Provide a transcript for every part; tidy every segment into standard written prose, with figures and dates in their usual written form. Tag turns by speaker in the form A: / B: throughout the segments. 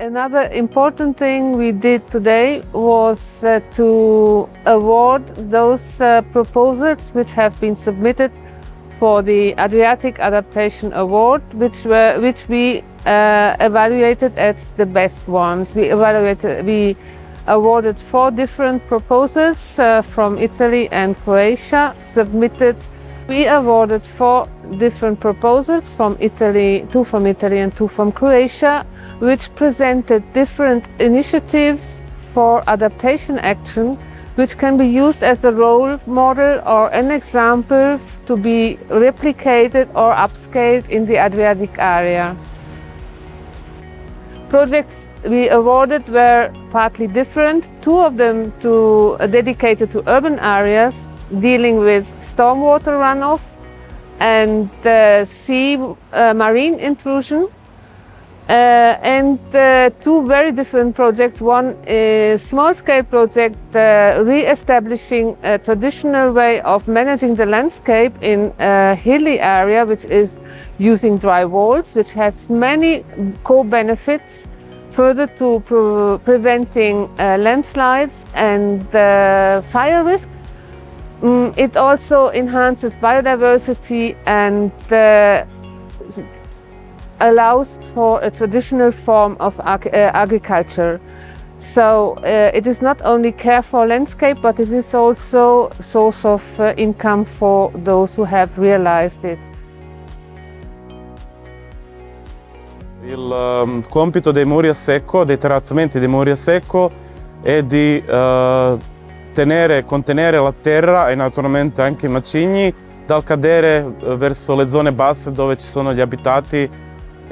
A: Another important thing we did today was to award those proposals which have been submitted for the Adriatic Adaptation Award, which we evaluated as the best ones. We awarded 4 different proposals from Italy and Croatia submitted. We awarded 4 different proposals from Italy, 2 from Italy and 2 from Croatia, which presented different initiatives for adaptation action, which can be used as a role model or an example to be replicated or upscaled in the Adriatic area. Projects we awarded were partly different, 2 of them dedicated to urban areas, dealing with stormwater runoff and marine intrusion. And 2 very different projects. One is a small-scale project re-establishing a traditional way of managing the landscape in a hilly area, which is using dry walls, which has many co-benefits further to preventing landslides and fire risks. It also enhances biodiversity and allows for a traditional form of agriculture. So it is not only care for landscape, but it is also a source of income for those who have realized it.
B: Il compito dei muri a secco, dei terrazzamenti dei muri a secco, è di contenere la terra e naturalmente anche i macigni dal cadere verso le zone basse dove ci sono gli abitati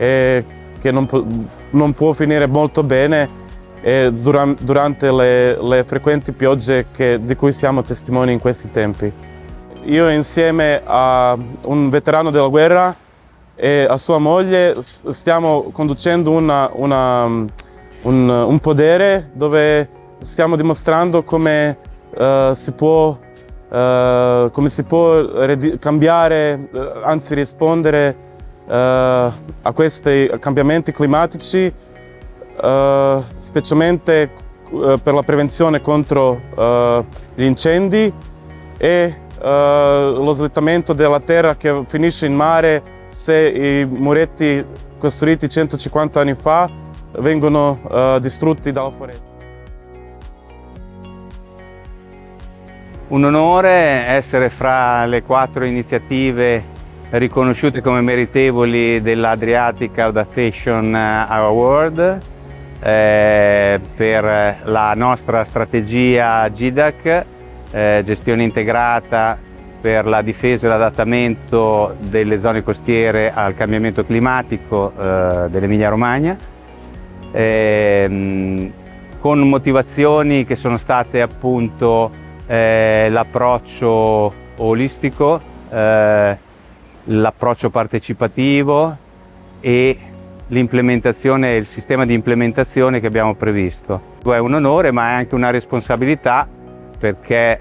B: e che non può finire molto bene durante le frequenti piogge di cui siamo testimoni in questi tempi. Io insieme a un veterano della guerra e a sua moglie stiamo conducendo un podere dove stiamo dimostrando come si può cambiare, anzi rispondere a questi cambiamenti climatici, specialmente per la prevenzione contro gli incendi e lo slittamento della terra che finisce in mare se i muretti costruiti 150 anni fa vengono distrutti dalla foresta.
C: Un onore essere fra le 4 iniziative riconosciute come meritevoli dell'Adriatic Adaptation Award per la nostra strategia GIDAC, gestione integrata per la difesa e l'adattamento delle zone costiere al cambiamento climatico dell'Emilia Romagna, con motivazioni che sono state appunto l'approccio olistico, l'approccio partecipativo e l'implementazione, il sistema di implementazione che abbiamo previsto. È un onore ma è anche una responsabilità perché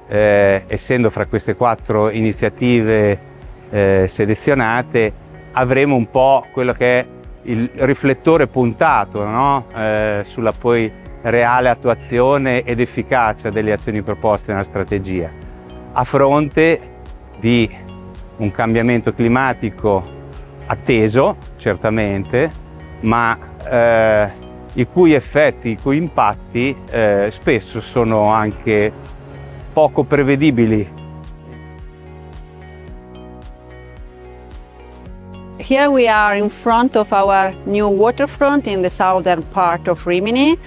C: essendo fra queste 4 iniziative selezionate avremo un po' quello che è il riflettore puntato, no? Sulla poi reale attuazione ed efficacia delle azioni proposte nella strategia, a fronte di un cambiamento climatico atteso, certamente, ma i cui effetti, i cui impatti spesso sono anche poco prevedibili.
D: here we are in front of our new waterfront in the southern part of Rimini.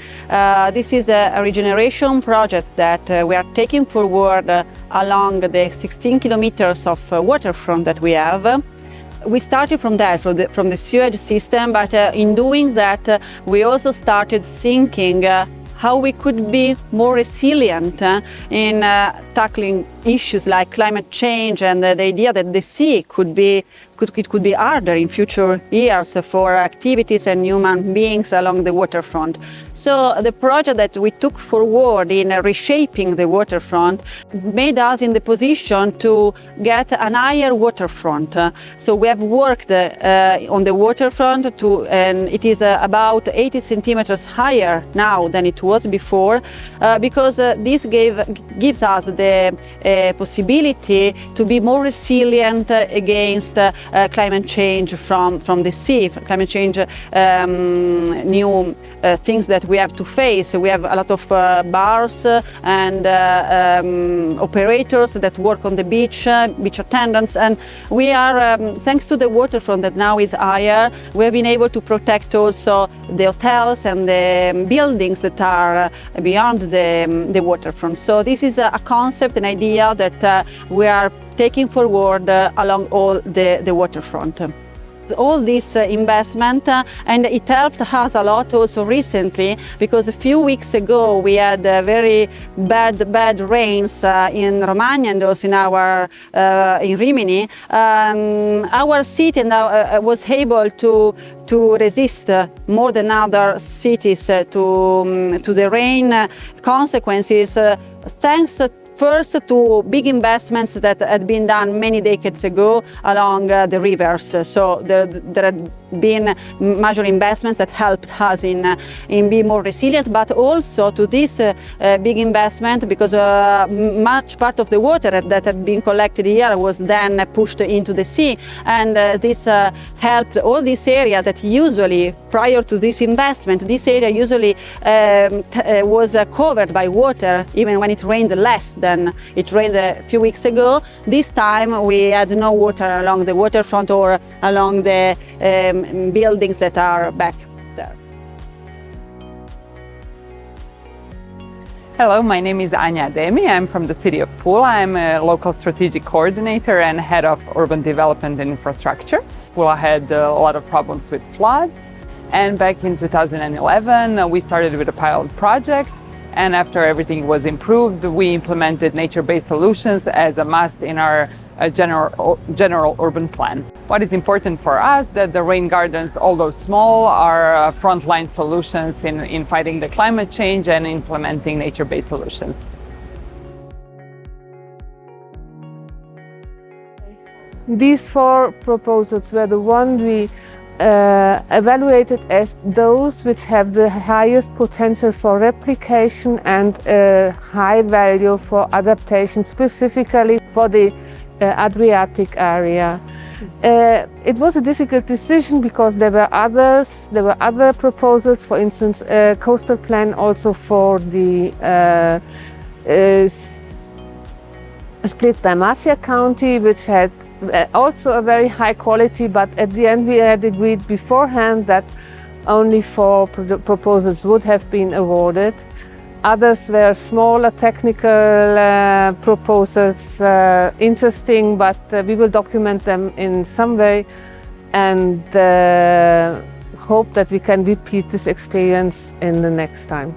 D: This is a regeneration project that we are taking forward along the 16 kilometers of waterfront that we have. We started from that, from the sewage system, but in doing that, we also started thinking how we could be more resilient in tackling issues like climate change and the idea that the sea could be harder in future years for activities and human beings along the waterfront. So the project that we took forward in reshaping the waterfront made us in the position to get an higher waterfront. So we have worked on the waterfront and it is about 80 centimeters higher now than it was before, because this gives us the possibility to be more resilient against climate change from the sea, climate change, new things that we have to face. We have a lot of bars and operators that work on the beach attendants, and we are, thanks to the waterfront that now is higher, we have been able to protect also the hotels and the buildings that are beyond the waterfront. So this is a concept, an idea that we are taking forward along all the waterfront. All this investment, and it helped us a lot also recently, because a few weeks ago we had very bad rains in Romagna and also in Rimini. Our city now was able to resist more than other cities to the rain consequences, thanks first to big investments that had been done many decades ago along the rivers. So there had been major investments that helped us in being more resilient, but also to this big investment, because much part of the water that had been collected here was then pushed into the sea, and this helped all this area that usually, prior to this investment, this area usually was covered by water even when it rained less than it rained a few weeks ago. This time we had no water along the waterfront or along the buildings that are back there.
E: Hello, my name is Anja Ademi. I'm from the city of Pula. I'm a local strategic coordinator and head of urban development and infrastructure. Pula had a lot of problems with floods, and back in 2011 we started with a pilot project, and after everything was improved, we implemented nature-based solutions as a must in our general urban plan. What is important for us that the rain gardens, although small, are frontline solutions in fighting the climate change and implementing nature-based solutions.
A: These 4 proposals were the ones we evaluated as those which have the highest potential for replication and high value for adaptation, specifically for the Adriatic area. It was a difficult decision because there were other proposals, for instance, a coastal plan also for the Split Dalmatia County, which had also a very high quality, but at the end we had agreed beforehand that only 4 proposals would have been awarded. Others were smaller technical proposals, interesting, but we will document them in some way and hope that we can repeat this experience in the next time.